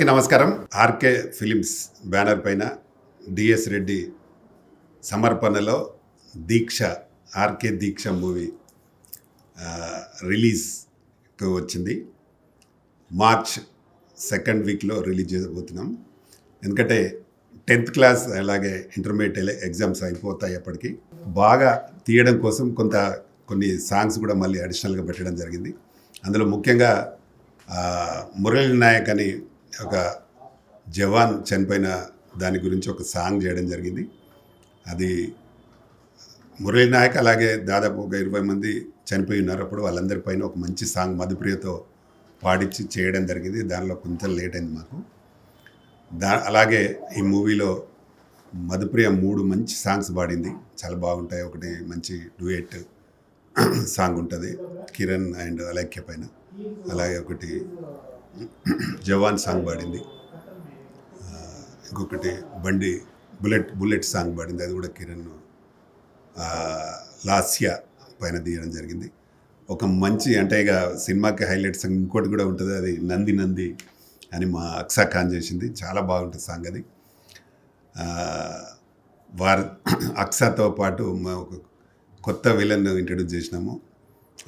అందరికీ నమస్కారం. RK films banner పైన డిఎస్ రెడ్డి సమర్పణలో దీక్ష ఆర్కే దీక్ష మూవీ రిలీజ్కి వచ్చింది. మార్చ్ సెకండ్ వీక్లో రిలీజ్ చేయబోతున్నాం. ఎందుకంటే 10th క్లాస్ అలాగే ఇంటర్మీడియట్ ఎగ్జామ్స్ అయిపోతాయి. అప్పటికి బాగా తీయడం కోసం కొన్ని సాంగ్స్ కూడా మళ్ళీ అడిషనల్గా పెట్టడం జరిగింది. అందులో ముఖ్యంగా మురళీ నాయక్ అని ఒక జవాన్ చనిపోయిన దాని గురించి ఒక సాంగ్ చేయడం జరిగింది. అది మురళీ నాయక్ అలాగే దాదాపు ఒక 20 మంది చనిపోయి ఉన్నారు. అప్పుడు వాళ్ళందరిపైన ఒక మంచి సాంగ్ మధుప్రియతో పాడించి చేయడం జరిగింది. దానిలో కొంచెం లేట్ అయింది మాకు. అలాగే ఈ మూవీలో మధుప్రియ 3 మంచి సాంగ్స్ పాడింది, చాలా బాగుంటాయి. ఒకటి మంచి డ్యూయెట్ సాంగ్ ఉంటుంది కిరణ్ అండ్ అలైక్య పైన. అలాగే ఒకటి జవాన్ సాంగ్ పాడింది. ఇంకొకటి బండి బుల్లెట్ సాంగ్ పాడింది, అది కూడా కిరణ్ లాస్య పైన తీయడం జరిగింది. ఒక మంచి అంటే ఇక సినిమాకి హైలైట్స్ ఇంకోటి కూడా ఉంటుంది, అది నంది అని మా అక్సా ఖాన్ చేసింది. చాలా బాగుంటుంది సాంగ్ అది. అక్సాతో పాటు ఒక కొత్త విలన్ ఇంట్రడ్యూస్ చేసినాము.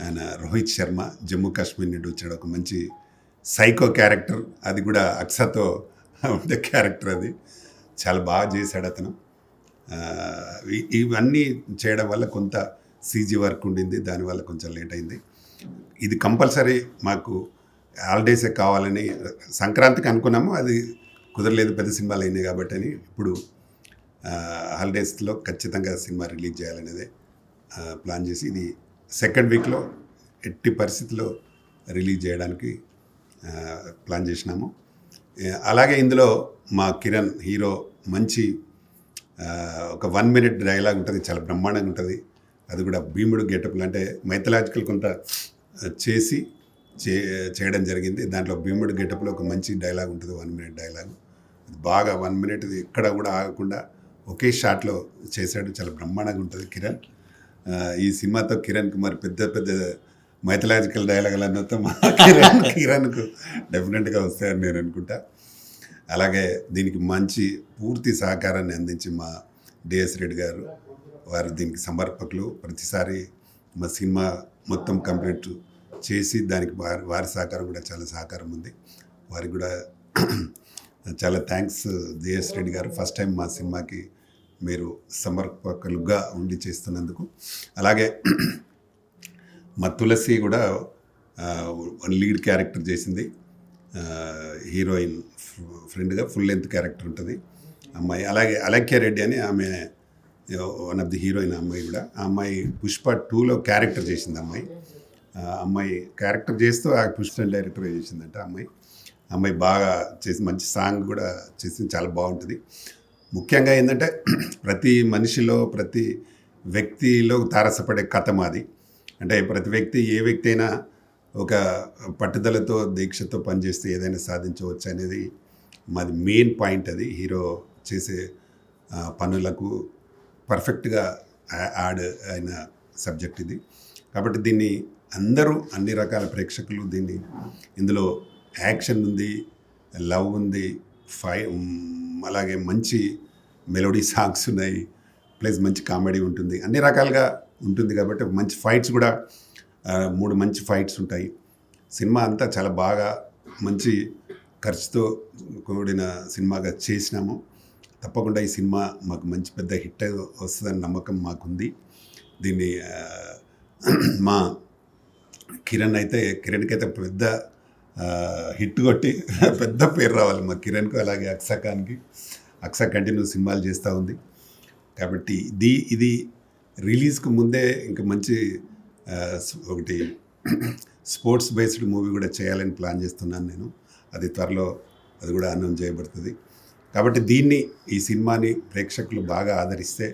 ఆయన రోహిత్ శర్మ, జమ్మూ కాశ్మీర్ నుండి వచ్చాడు. ఒక మంచి సైకో క్యారెక్టర్, అది కూడా అక్సాతో ఉండే క్యారెక్టర్. అది చాలా బాగా చేశాడు అతను. ఇవన్నీ చేయడం వల్ల కొంత సీజీ వర్క్ ఉండింది, దానివల్ల కొంచెం లేట్ అయింది. ఇది కంపల్సరీ మాకు హాలిడేసే కావాలని సంక్రాంతికి అనుకున్నాము, అది కుదరలేదు, పెద్ద సినిమాలు అయినాయి కాబట్టి అని ఇప్పుడు హాలిడేస్లో ఖచ్చితంగా సినిమా రిలీజ్ చేయాలనేదే ప్లాన్ చేసి ఇది సెకండ్ వీక్లో ఎట్టి పరిస్థితిలో రిలీజ్ చేయడానికి ప్లాన్ చేసినాము. అలాగే ఇందులో మా కిరణ్ హీరో మంచి ఒక 1 minute డైలాగ్ ఉంటుంది, చాలా బ్రహ్మాండంగా ఉంటుంది. అది కూడా భీముడు గెటప్లు అంటే మైథలాజికల్ కొంత చేయడం జరిగింది. దాంట్లో భీముడు గెటప్లో ఒక మంచి డైలాగ్ ఉంటుంది, 1 minute డైలాగ్. అది బాగా 1 minute ఎక్కడ కూడా ఆగకుండా ఒకే షాట్లో చేశాడు, చాలా బ్రహ్మాండంగా ఉంటుంది కిరణ్. ఈ సినిమాతో కిరణ్కి మరి పెద్ద మైథలాజికల్ డైలాగులు అన్నతో మా కిరణ్కు డెఫినెట్గా వస్తాయని నేను అనుకుంటా. అలాగే దీనికి మంచి పూర్తి సహకారాన్ని అందించి మా డిఎస్ రెడ్డి గారు, వారు దీనికి సమర్పకులు. ప్రతిసారి మా సినిమా మొత్తం కంప్లీట్ చేసి దానికి వారి సహకారం కూడా చాలా సహకారం ఉంది. వారికి కూడా చాలా థ్యాంక్స్ డిఎస్ రెడ్డి గారు. ఫస్ట్ టైం మా సినిమాకి మీరు సమర్పకులుగా ఉండి చేస్తున్నందుకు. అలాగే మా తులసి కూడా లీడ్ క్యారెక్టర్ చేసింది, హీరోయిన్ ఫ్రెండ్గా ఫుల్ లెంత్ క్యారెక్టర్ ఉంటుంది అమ్మాయి. అలాగే అలైక్య రెడ్డి అని ఆమె వన్ ఆఫ్ ది హీరోయిన్ అమ్మాయి కూడా. ఆ అమ్మాయి పుష్ప 2లో క్యారెక్టర్ చేసింది. అమ్మాయి క్యారెక్టర్ చేస్తూ ఆ పుష్ప డైరెక్టర్ చేసిందంట. అమ్మాయి బాగా చేసి మంచి సాంగ్ కూడా చేసింది, చాలా బాగుంటుంది. ముఖ్యంగా ఏంటంటే ప్రతి మనిషిలో ప్రతి వ్యక్తిలో తారసపడే కథ మాది. అంటే ప్రతి వ్యక్తి, ఏ వ్యక్తి అయినా ఒక పట్టుదలతో దీక్షతో పనిచేస్తే ఏదైనా సాధించవచ్చు అనేది మాది మెయిన్ పాయింట్. అది హీరో చేసే పనులకు పర్ఫెక్ట్గా యాడ్ అయిన సబ్జెక్ట్ ఇది. కాబట్టి దీన్ని అందరూ, అన్ని రకాల ప్రేక్షకులు ఇందులో యాక్షన్ ఉంది, లవ్ ఉంది, అలాగే మంచి మెలోడీ సాంగ్స్ ఉన్నాయి, ప్లస్ మంచి కామెడీ ఉంటుంది, అన్ని రకాలుగా ఉంటుంది. కాబట్టి మంచి ఫైట్స్ కూడా 3 మంచి ఫైట్స్ ఉంటాయి. సినిమా అంతా చాలా బాగా మంచి ఖర్చుతో కూడిన సినిమాగా చేసినాము. తప్పకుండా ఈ సినిమా మాకు మంచి పెద్ద హిట్ వస్తుందని నమ్మకం మాకుంది. దీన్ని మా కిరణ్కి అయితే పెద్ద హిట్ కొట్టి పెద్ద పేరు రావాలి మా కిరణ్కు. అలాగే అక్సా కంటిన్యూ సినిమాలు చేస్తూ ఉంది. కాబట్టి ఇది రిలీజ్కు ముందే ఇంకా మంచి ఒకటి స్పోర్ట్స్ బేస్డ్ మూవీ కూడా చేయాలని ప్లాన్ చేస్తున్నాను నేను. అది త్వరలో అది కూడా అనౌన్స్ చేయబడుతుంది. కాబట్టి ఈ సినిమాని ప్రేక్షకులు బాగా ఆదరిస్తే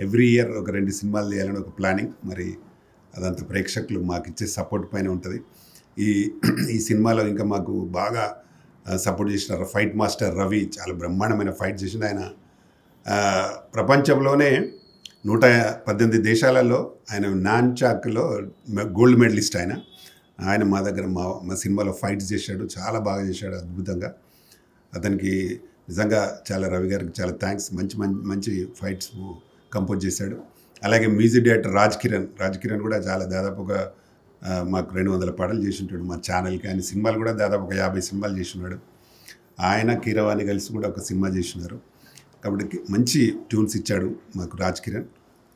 ఎవ్రీ ఇయర్ ఒక 2 సినిమాలు చేయాలని ఒక ప్లానింగ్. మరి అదంతా ప్రేక్షకులు మాకు ఇచ్చే సపోర్ట్ పైన ఉంటుంది. ఈ సినిమాలో ఇంకా మాకు బాగా సపోర్ట్ చేసిన ఫైట్ మాస్టర్ రవి చాలా బ్రహ్మాండమైన ఫైట్ చేసిన ఆయన. ప్రపంచంలోనే 118 దేశాలలో ఆయన నాన్ చాక్లో గోల్డ్ మెడలిస్ట్. ఆయన మా దగ్గర మా సినిమాలో ఫైట్స్ చేశాడు, చాలా బాగా చేశాడు, అద్భుతంగా. అతనికి నిజంగా చాలా రవి గారికి చాలా థ్యాంక్స్. మంచి మంచి ఫైట్స్ కంపోజ్ చేశాడు. అలాగే మ్యూజిక్ డైరెక్టర్ రాజ్ కిరణ్ కూడా చాలా దాదాపుగా మాకు 200 పాటలు చేసి ఉంటాడు మా ఛానల్కి. ఆయన సినిమాలు కూడా దాదాపు ఒక 50 సినిమాలు చేసి ఉన్నాడు. ఆయన కీరవాణి కలిసి కూడా ఒక సినిమా చేసినారు. కాబట్టి మంచి ట్యూన్స్ ఇచ్చాడు మాకు రాజ్ కిరణ్.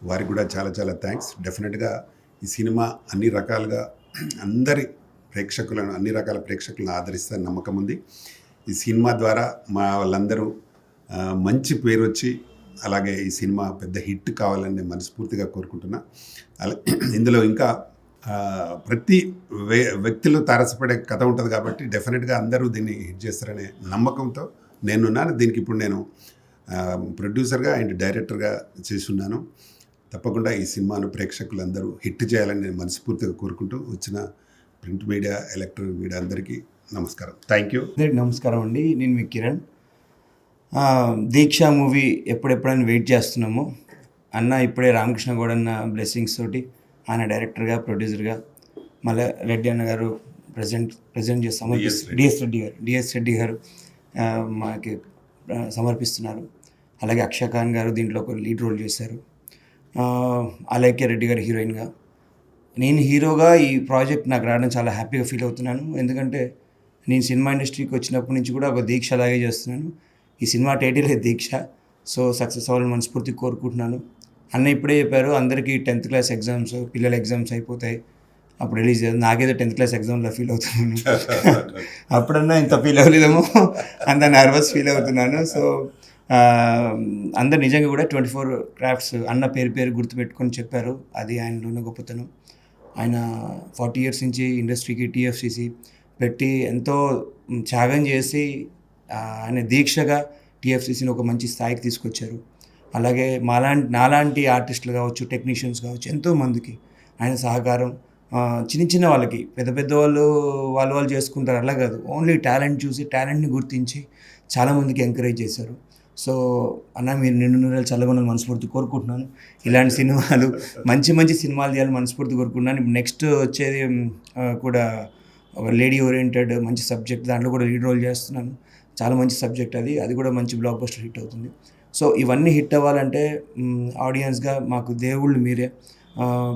వారికి కూడా చాలా చాలా థ్యాంక్స్. డెఫినెట్గా ఈ సినిమా అన్ని రకాలుగా అన్ని రకాల ప్రేక్షకులను ఆదరిస్తారని నమ్మకం ఉంది. ఈ సినిమా ద్వారా మా వాళ్ళందరూ మంచి పేరు వచ్చి అలాగే ఈ సినిమా పెద్ద హిట్ కావాలని నేను మనస్ఫూర్తిగా కోరుకుంటున్నా. ఇందులో ఇంకా ప్రతి వ్యక్తులు తారసపడే కథ ఉంటుంది కాబట్టి డెఫినెట్గా అందరూ దీన్ని హిట్ చేస్తారనే నమ్మకంతో నేనున్నాను. దీనికి ఇప్పుడు నేను ప్రొడ్యూసర్గా అండ్ డైరెక్టర్గా చేస్తున్నాను. తప్పకుండా ఈ సినిమాను ప్రేక్షకులందరూ హిట్ చేయాలని నేను మనస్ఫూర్తిగా కోరుకుంటూ వచ్చిన ప్రింట్ మీడియా, ఎలక్ట్రానిక్ మీడియా అందరికీ నమస్కారం. Thank you. నమస్కారం అండి. నేను మీ కిరణ్. దీక్ష మూవీ ఎప్పుడెప్పుడని వెయిట్ చేస్తున్నాము. అన్న ఇప్పుడే రామకృష్ణ గౌడ్ అన్న బ్లెస్సింగ్స్ తోటి ఆయన డైరెక్టర్గా, ప్రొడ్యూసర్గా, మళ్ళీ రెడ్డి అన్న గారు ప్రజెంట్ చేసి డిఎస్ రెడ్డి గారు మనకి సమర్పిస్తున్నారు. అలాగే అక్షయ్ ఖాన్ గారు దీంట్లో ఒక లీడ్ రోల్ చేశారు. అలైక్య రెడ్డి గారు హీరోయిన్గా. నేను హీరోగా ఈ ప్రాజెక్ట్ నాకు రావడం చాలా హ్యాపీగా ఫీల్ అవుతున్నాను. ఎందుకంటే నేను సినిమా ఇండస్ట్రీకి వచ్చినప్పటి నుంచి కూడా ఒక దీక్ష అలాగే చేస్తున్నాను. ఈ సినిమా టైటిల్ దీక్ష. సో సక్సెస్ అవ్వాలని మనస్ఫూర్తిగా కోరుకుంటున్నాను. అన్న ఇప్పుడే చెప్పారు అందరికీ 10th క్లాస్ ఎగ్జామ్స్, పిల్లల ఎగ్జామ్స్ అయిపోతాయి, అప్పుడు రిలీజ్ చేయాలి. నాకేదో 10th క్లాస్ ఎగ్జామ్లో ఫీల్ అవుతున్నాను. అప్పుడన్నా ఇంత ఫీల్ అవ్వలేదేమో, అంత నర్వస్ ఫీల్ అవుతున్నాను. సో అందరు నిజంగా కూడా 24 క్రాఫ్ట్స్ అన్న పేరు గుర్తుపెట్టుకొని చెప్పారు. అది ఆయనలోనే గొప్పతనం. ఆయన 40 years నుంచి ఇండస్ట్రీకి టీఎఫ్సిసి పెట్టి ఎంతో త్యాగం చేసి ఆయన దీక్షగా టీఎఫ్సిసిని ఒక మంచి స్థాయికి తీసుకొచ్చారు. అలాగే నాలాంటి ఆర్టిస్టులు కావచ్చు, టెక్నీషియన్స్ కావచ్చు, ఎంతోమందికి ఆయన సహకారం. చిన్న వాళ్ళకి పెద్ద వాళ్ళు చేసుకుంటారు, అలా కాదు. ఓన్లీ టాలెంట్ చూసి టాలెంట్ని గుర్తించి చాలామందికి ఎంకరేజ్ చేశారు. సో అన్న మీరు నిండు చల్లగొండాలని మనస్ఫూర్తి కోరుకుంటున్నాను. ఇలాంటి సినిమాలు మంచి సినిమాలు చేయాలని మనస్ఫూర్తి కోరుకుంటున్నాను. ఇప్పుడు నెక్స్ట్ వచ్చేది కూడా ఒక లేడీ ఓరియంటెడ్ మంచి సబ్జెక్ట్, దాంట్లో కూడా లీడ్ రోల్ చేస్తున్నాను. చాలా మంచి సబ్జెక్ట్ అది కూడా మంచి బ్లాక్ బస్టర్ హిట్ అవుతుంది. సో ఇవన్నీ హిట్ అవ్వాలంటే ఆడియన్స్గా మాకు దేవుళ్ళు మీరే,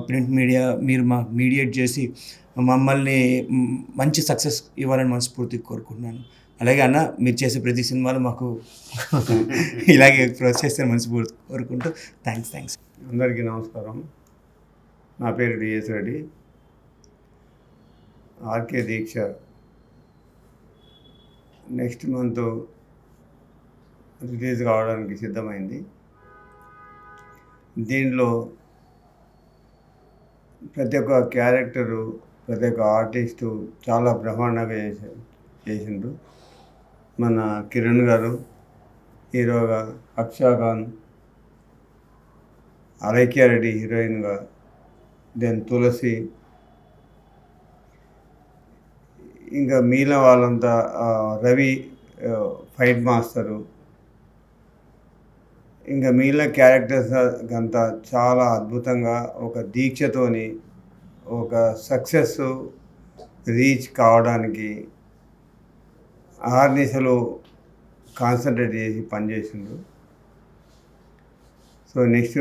ప్రింట్ మీడియా, మీరు మాకు మీడియేట్ చేసి మమ్మల్ని మంచి సక్సెస్ ఇవ్వాలని మనస్ఫూర్తిగా కోరుకుంటున్నాను. అలాగే అన్న మీరు చేసే ప్రతి సినిమాలో మాకు ఇలాగే ప్రోత్సహిస్తే మనస్ఫూర్తి కోరుకుంటూ థ్యాంక్స్. అందరికీ నమస్కారం. నా పేరు డిఎస్ రెడ్డి. ఆర్కే దీక్ష నెక్స్ట్ మంత్ రిలీజ్ కావడానికి సిద్ధమైంది. దీనిలో ప్రతి ఒక్క క్యారెక్టరు, ప్రతి ఒక్క ఆర్టిస్టు చాలా బ్రహ్మాండంగా చేసిండ్రు. మన కిరణ్ గారు హీరోగా, అక్షయ్ ఖాన్, అలైక్య రెడ్డి హీరోయిన్గా, దెన్ తులసి, ఇంకా మిగిలిన వాళ్ళంతా రవి ఫైట్ మాస్టరు, ఇంకా మిగిలిన క్యారెక్టర్స్ అంతా చాలా అద్భుతంగా ఒక దీక్షతోని ఒక సక్సెస్ రీచ్ కావడానికి ఆర్నిసలు కాన్సన్ట్రేట్ చేసి పనిచేసిండ్రు. సో నెక్స్ట్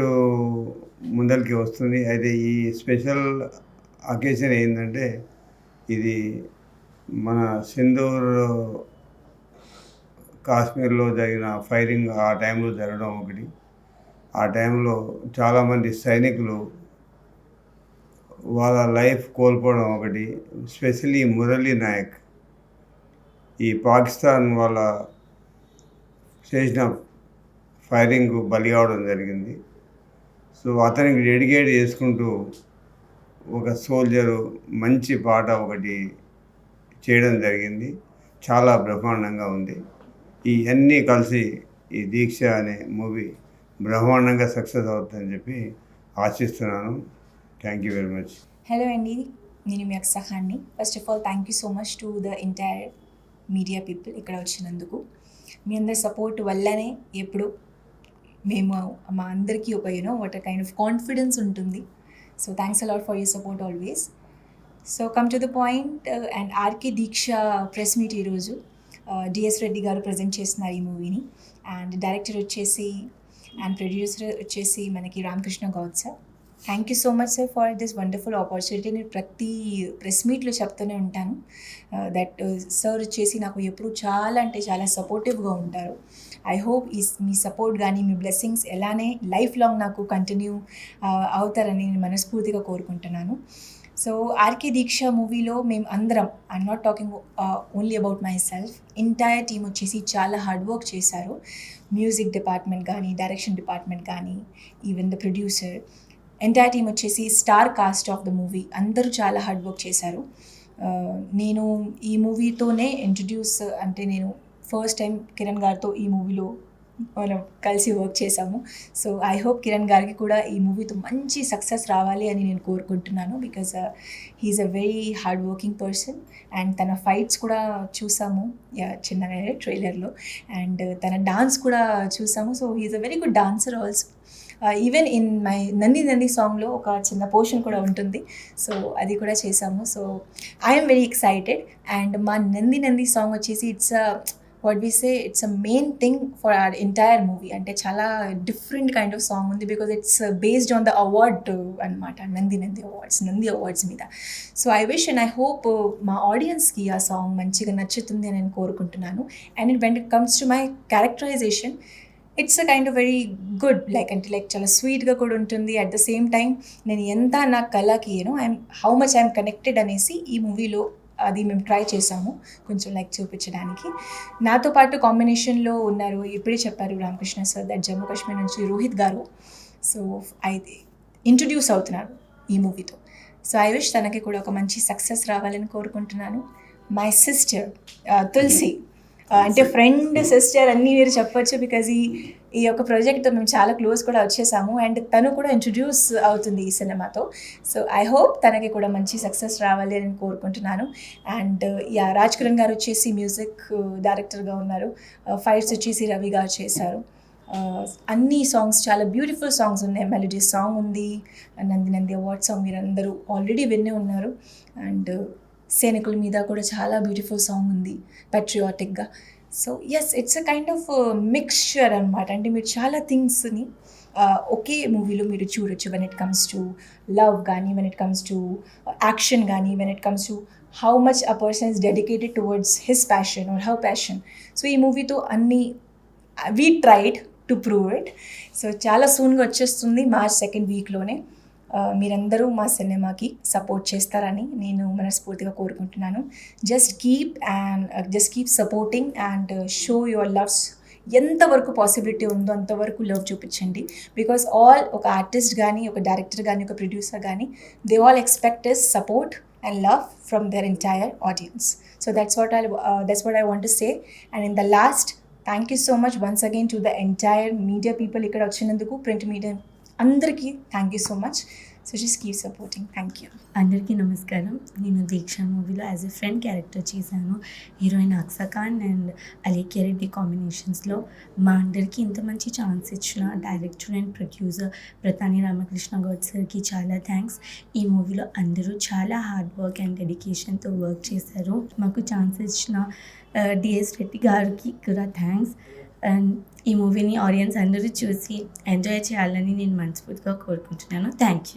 ముందరికి వస్తుంది. అయితే ఈ స్పెషల్ అకేషన్ ఏంటంటే ఇది మన సింధూర్ కాశ్మీర్లో జరిగిన ఫైరింగ్ ఆ టైంలో జరగడం ఒకటి. ఆ టైంలో చాలామంది సైనికులు వాళ్ళ లైఫ్ కోల్పోవడం ఒకటి. స్పెషల్లీ మురళీ నాయక్ ఈ పాకిస్తాన్ వాళ్ళ చేసిన ఫైరింగ్ బలి కావడం జరిగింది. సో అతనికి డెడికేట్ చేసుకుంటూ ఒక సోల్జరు మంచి పాట ఒకటి చేయడం జరిగింది. చాలా బ్రహ్మాండంగా ఉంది. ఇవన్నీ కలిసి ఈ దీక్ష అనే మూవీ బ్రహ్మాండంగా సక్సెస్ అవుతుందని చెప్పి ఆశిస్తున్నాను. Thank you very much. Hello అండి, నేను మీ అక్షయ్ ఖాన్ని. First of all thank you so much to the entire media people ఇక్కడ వచ్చినందుకు. మీ అందరి సపోర్ట్ వల్లనే ఎప్పుడు మేము మా అందరికీ ఒక వాట్ కైండ్ ఆఫ్ కాన్ఫిడెన్స్ ఉంటుంది. So thanks a lot for your support always. So come to the point. And RK Deeksha press meet ఈరోజు డిఎస్ రెడ్డి గారు ప్రజెంట్ చేస్తున్నారు ఈ మూవీని. అండ్ డైరెక్టర్ వచ్చేసి అండ్ ప్రొడ్యూసర్ వచ్చేసి మనకి Ramakrishna Goud sir. Thank you so much sir for this wonderful opportunity. నేను ప్రతి ప్రెస్ మీట్లో చెప్తూనే ఉంటాను దట్ సార్ వచ్చేసి నాకు ఎప్పుడు చాలా అంటే చాలా సపోర్టివ్గా ఉంటారు. ఐ హోప్ మీ సపోర్ట్ కానీ మీ బ్లెస్సింగ్స్ ఎలానే లైఫ్ లాంగ్ నాకు కంటిన్యూ అవుతారని నేను మనస్ఫూర్తిగా కోరుకుంటున్నాను. సో ఆర్కే దీక్ష మూవీలో మేము అందరం, I am not talking only about myself, entire team వచ్చేసి చాలా హార్డ్ వర్క్ చేశారు. మ్యూజిక్ డిపార్ట్మెంట్ కానీ, డైరెక్షన్ డిపార్ట్మెంట్ కానీ, even the producer, entire team వచ్చేసి star cast of the movie అందరూ చాలా హార్డ్ వర్క్ చేశారు. నేను ఈ మూవీతోనే ఇంట్రడ్యూస్, అంటే నేను ఫస్ట్ టైం కిరణ్ గారితో ఈ మూవీలో మనం కలిసి వర్క్ చేశాము. సో ఐ హోప్ కిరణ్ గారికి కూడా ఈ మూవీతో మంచి సక్సెస్ రావాలి అని నేను కోరుకుంటున్నాను. Because he's a very hard working person. And తన ఫైట్స్ కూడా చూసాము చిన్నగా ట్రైలర్లో, అండ్ తన డాన్స్ కూడా చూసాము. So he's a very good dancer also. Even in my Nandi సాంగ్లో ఒక చిన్న పోర్షన్ కూడా ఉంటుంది. సో అది కూడా చేసాము. So I'm very excited. And మా నంది సాంగ్ వచ్చేసి it's what we say it's a main thing for our entire movie. అంటే చాలా డిఫరెంట్ కైండ్ ఆఫ్ సాంగ్ ఉంది because it's based on the award అనమాట, నంది అవార్డ్స్ మీద. So I wish and I hope మా ఆడియన్స్కి ఆ సాంగ్ మంచిగా నచ్చుతుంది అని నేను కోరుకుంటున్నాను. And when it comes to my characterization, it's a kind of very good, like చాలా స్వీట్గా కూడా ఉంటుంది. అట్ ద సేమ్ టైం నేను ఎంత నా కళకి హౌ మచ్ ఐఎమ్ కనెక్టెడ్ అనేసి ఈ మూవీలో అది మేము ట్రై చేసాము కొంచెం చూపించడానికి. నాతో పాటు కాంబినేషన్లో ఉన్నారు, ఇప్పుడే చెప్పారు రామకృష్ణ సార్, దట్ జమ్మూ కాశ్మీర్ నుంచి రోహిత్ గారు. సో అయితే ఇంట్రడ్యూస్ అవుతున్నారు ఈ మూవీతో. సో ఐ విష్ తనకి కూడా ఒక మంచి సక్సెస్ రావాలని కోరుకుంటున్నాను. మై సిస్టర్ తులసి, అంటే ఫ్రెండ్ సిస్టర్ అన్నీ మీరు చెప్పొచ్చు, బికాజ్ ఈ యొక్క ప్రాజెక్ట్తో మేము చాలా క్లోజ్ కూడా వచ్చేసాము. అండ్ తను కూడా ఇంట్రడ్యూస్ అవుతుంది ఈ సినిమాతో. సో ఐ హోప్ తనకి కూడా మంచి సక్సెస్ రావాలి అని కోరుకుంటున్నాను. అండ్ రాజ్ కిరణ్ గారు వచ్చేసి మ్యూజిక్ డైరెక్టర్గా ఉన్నారు. ఫైట్స్ వచ్చేసి రవి గారు చేశారు. అన్ని సాంగ్స్ చాలా బ్యూటిఫుల్ సాంగ్స్ ఉన్నాయి. మెలోడీ సాంగ్ ఉంది, నంది అవార్డ్ సాంగ్ మీరు అందరూ ఆల్రెడీ వినే ఉన్నారు. అండ్ సైనికుల మీద కూడా చాలా బ్యూటిఫుల్ సాంగ్ ఉంది ప్యాట్రియాటిక్గా. So yes, it's a kind of mixture అనమాట. అంటే మీరు చాలా థింగ్స్ని ఒకే మూవీలో మీరు చూడొచ్చు. When it comes to love కానీ, when it comes to action కానీ, when it comes to how much a person is dedicated towards his passion or how passion. So ఈ మూవీతో అన్నీ we tried to prove it. So చాలా సూన్గా వచ్చేస్తుంది March 2nd వీక్లోనే. మీరందరూ మా సినిమాకి సపోర్ట్ చేస్తారని నేను మనస్ఫూర్తిగా కోరుకుంటున్నాను. Just keep supporting and show your loves. ఎంతవరకు పాసిబిలిటీ ఉందో అంతవరకు లవ్ చూపించండి. బికాస్ ఒక ఆర్టిస్ట్ కానీ, ఒక డైరెక్టర్ కానీ, ఒక ప్రొడ్యూసర్ కానీ, they all expect is support and love from their entire audience. So that's what I want to say. And in the last, thank you so much once again to the entire media people ikkada vachinanduku, print media andarki thank you so much. So just keep supporting. Thank you. అందరికీ నమస్కారం. నేను దీక్ష మూవీలో as a friend character చేశాను. Heroine Aksa Khan and Alekhya Reddy కాంబినేషన్స్లో. మా అందరికీ ఇంత మంచి ఛాన్స్ ఇచ్చిన director and producer Pratani Ramakrishna Goud సార్కి చాలా థ్యాంక్స్. ఈ మూవీలో అందరూ చాలా హార్డ్ వర్క్ అండ్ డెడికేషన్తో వర్క్ చేశారు. మాకు ఛాన్స్ ఇచ్చిన డిఎస్ రెడ్డి గారికి కూడా థ్యాంక్స్. అండ్ ఈ మూవీని ఆడియన్స్ అందరూ చూసి ఎంజాయ్ చేయాలని నేను మనస్ఫూర్తిగా కోరుకుంటున్నాను. Thank you.